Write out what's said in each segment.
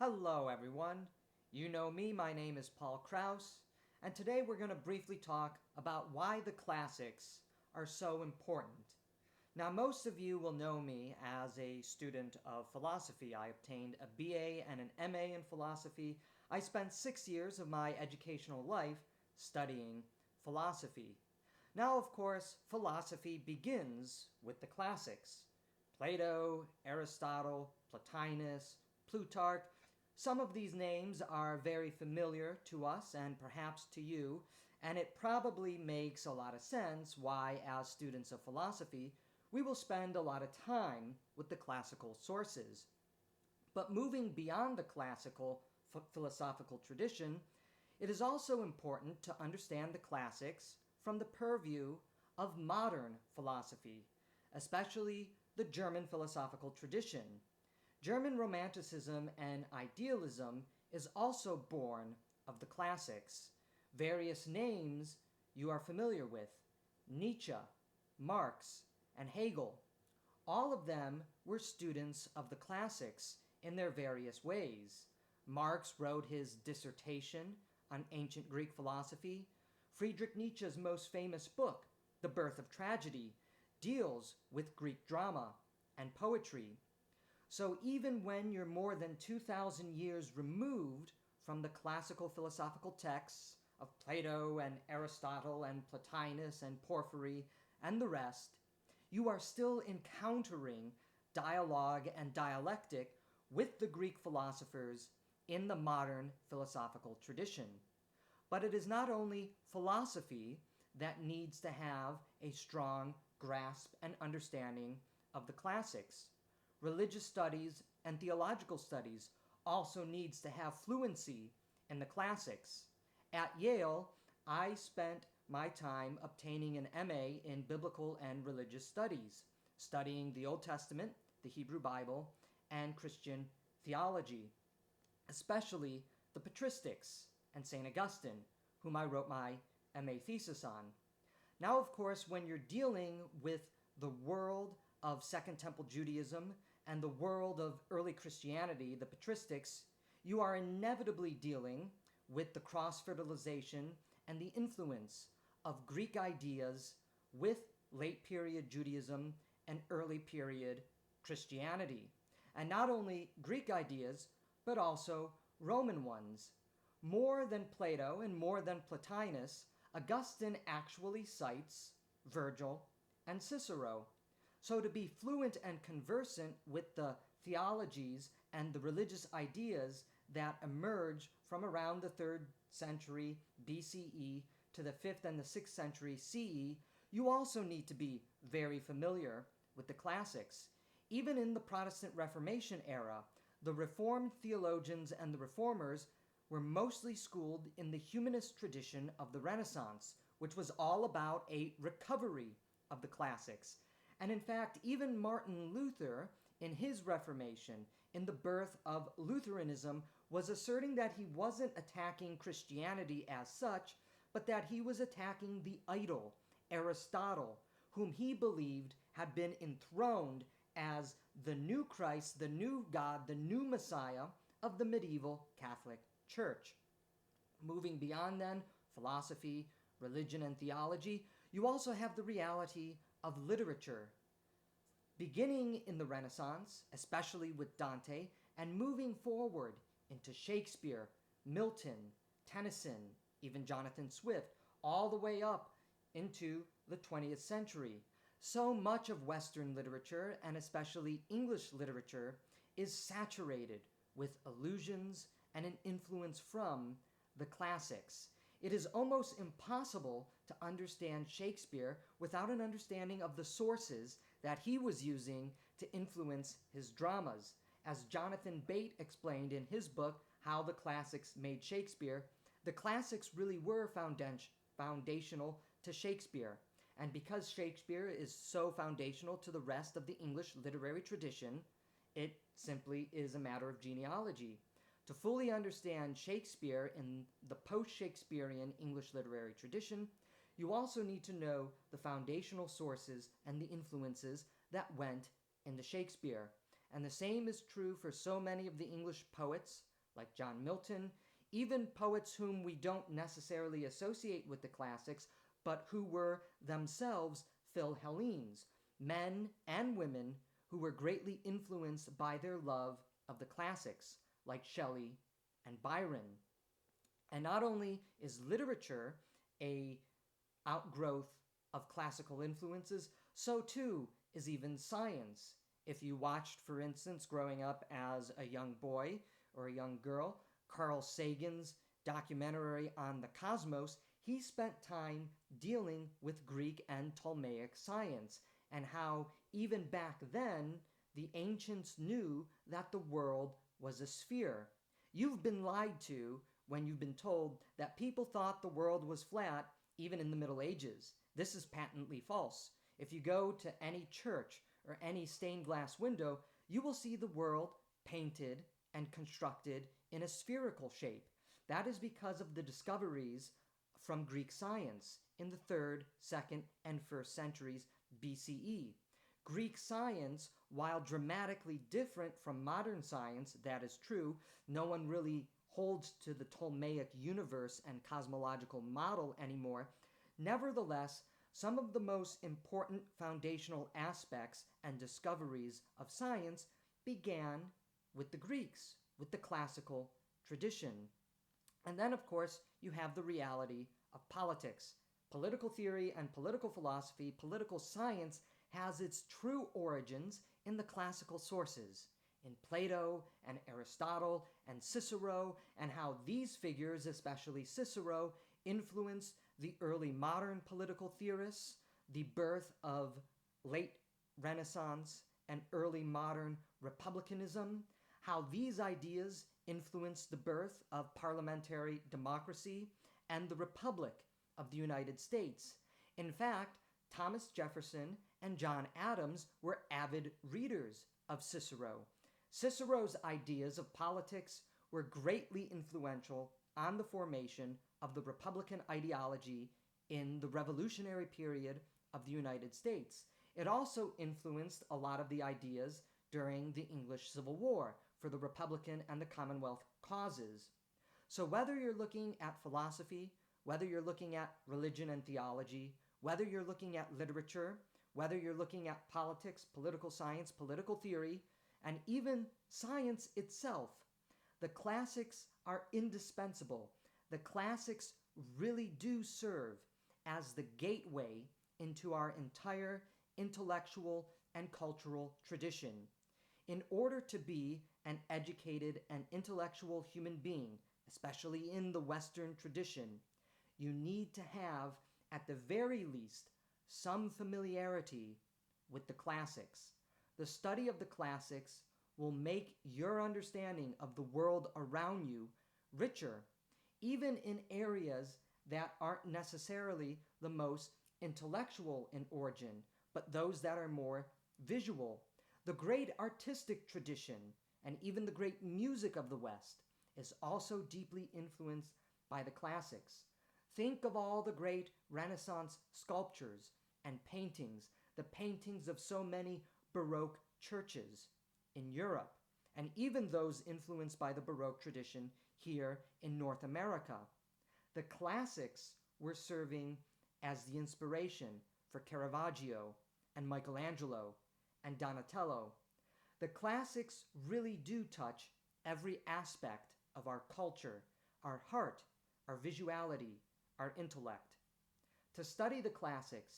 Hello, everyone. You know me, my name is Paul Krause, and today we're going to briefly talk about why the classics are so important. Now, most of you will know me as a student of philosophy. I obtained a BA and an MA in philosophy. I spent 6 years of my educational life studying philosophy. Now, of course, philosophy begins with the classics. Plato, Aristotle, Plotinus, Plutarch. Some of these names are very familiar to us and perhaps to you, and it probably makes a lot of sense why, as students of philosophy, we will spend a lot of time with the classical sources. But moving beyond the classical philosophical tradition, it is also important to understand the classics from the purview of modern philosophy, especially the German philosophical tradition. German Romanticism and idealism is also born of the classics. Various names you are familiar with: Nietzsche, Marx, and Hegel. All of them were students of the classics in their various ways. Marx wrote his dissertation on ancient Greek philosophy. Friedrich Nietzsche's most famous book, The Birth of Tragedy, deals with Greek drama and poetry. So even when you're more than 2,000 years removed from the classical philosophical texts of Plato and Aristotle and Plotinus and Porphyry and the rest, you are still encountering dialogue and dialectic with the Greek philosophers in the modern philosophical tradition. But it is not only philosophy that needs to have a strong grasp and understanding of the classics. Religious studies and theological studies also needs to have fluency in the classics. At Yale, I spent my time obtaining an MA in biblical and religious studies, studying the Old Testament, the Hebrew Bible, and Christian theology, especially the patristics and St. Augustine, whom I wrote my MA thesis on. Now, of course, when you're dealing with the world of Second Temple Judaism and the world of early Christianity, the patristics, you are inevitably dealing with the cross-fertilization and the influence of Greek ideas with late period Judaism and early period Christianity. And not only Greek ideas, but also Roman ones. More than Plato and more than Plotinus, Augustine actually cites Virgil and Cicero. So to be fluent and conversant with the theologies and the religious ideas that emerge from around the 3rd century BCE to the 5th and the 6th century CE, you also need to be very familiar with the classics. Even in the Protestant Reformation era, the Reformed theologians and the Reformers were mostly schooled in the humanist tradition of the Renaissance, which was all about a recovery of the classics. And in fact, even Martin Luther, in his Reformation, in the birth of Lutheranism, was asserting that he wasn't attacking Christianity as such, but that he was attacking the idol, Aristotle, whom he believed had been enthroned as the new Christ, the new God, the new Messiah of the medieval Catholic Church. Moving beyond then, philosophy, religion, and theology, you also have the reality of literature. Beginning in the Renaissance, especially with Dante, and moving forward into Shakespeare, Milton, Tennyson, even Jonathan Swift, all the way up into the 20th century. So much of Western literature, and especially English literature, is saturated with allusions and an influence from the classics. It is almost impossible to understand Shakespeare without an understanding of the sources that he was using to influence his dramas. As Jonathan Bate explained in his book, How the Classics Made Shakespeare, the classics really were foundational to Shakespeare. And because Shakespeare is so foundational to the rest of the English literary tradition, it simply is a matter of genealogy. To fully understand Shakespeare in the post-Shakespearean English literary tradition, you also need to know the foundational sources and the influences that went into Shakespeare. And the same is true for so many of the English poets like John Milton, even poets whom we don't necessarily associate with the classics, but who were themselves Philhellenes, men and women who were greatly influenced by their love of the classics, like Shelley and Byron. And not only is literature a outgrowth of classical influences, so too is even science. If you watched, for instance, growing up as a young boy or a young girl, Carl Sagan's documentary on the cosmos, he spent time dealing with Greek and Ptolemaic science, and how even back then the ancients knew that the world was a sphere. You've been lied to when you've been told that people thought the world was flat even in the Middle Ages. This is patently false. If you go to any church or any stained glass window, you will see the world painted and constructed in a spherical shape. That is because of the discoveries from Greek science in the 3rd, 2nd, and 1st centuries BCE. Greek science, while dramatically different from modern science, that is true, no one really holds to the Ptolemaic universe and cosmological model anymore. Nevertheless, some of the most important foundational aspects and discoveries of science began with the Greeks, with the classical tradition. And then, of course, you have the reality of politics. Political theory and political philosophy, political science has its true origins in the classical sources, in Plato and Aristotle and Cicero, and how these figures, especially Cicero, influenced the early modern political theorists, the birth of late Renaissance and early modern republicanism, how these ideas influenced the birth of parliamentary democracy and the Republic of the United States. In fact, Thomas Jefferson and John Adams were avid readers of Cicero. Cicero's ideas of politics were greatly influential on the formation of the Republican ideology in the Revolutionary period of the United States. It also influenced a lot of the ideas during the English Civil War for the Republican and the Commonwealth causes. So whether you're looking at philosophy, whether you're looking at religion and theology, whether you're looking at literature, whether you're looking at politics, political science, political theory, and even science itself, the classics are indispensable. The classics really do serve as the gateway into our entire intellectual and cultural tradition. In order to be an educated and intellectual human being, especially in the Western tradition, you need to have, at the very least, some familiarity with the classics. The study of the classics will make your understanding of the world around you richer, even in areas that aren't necessarily the most intellectual in origin, but those that are more visual. The great artistic tradition and even the great music of the West is also deeply influenced by the classics. Think of all the great Renaissance sculptures and paintings, the paintings of so many Baroque churches in Europe, and even those influenced by the Baroque tradition here in North America. The classics were serving as the inspiration for Caravaggio and Michelangelo and Donatello. The classics really do touch every aspect of our culture, our heart, our visuality, our intellect. To study the classics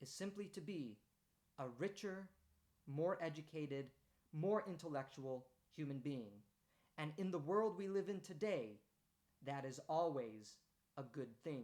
is simply to be a richer, more educated, more intellectual human being. And in the world we live in today, that is always a good thing.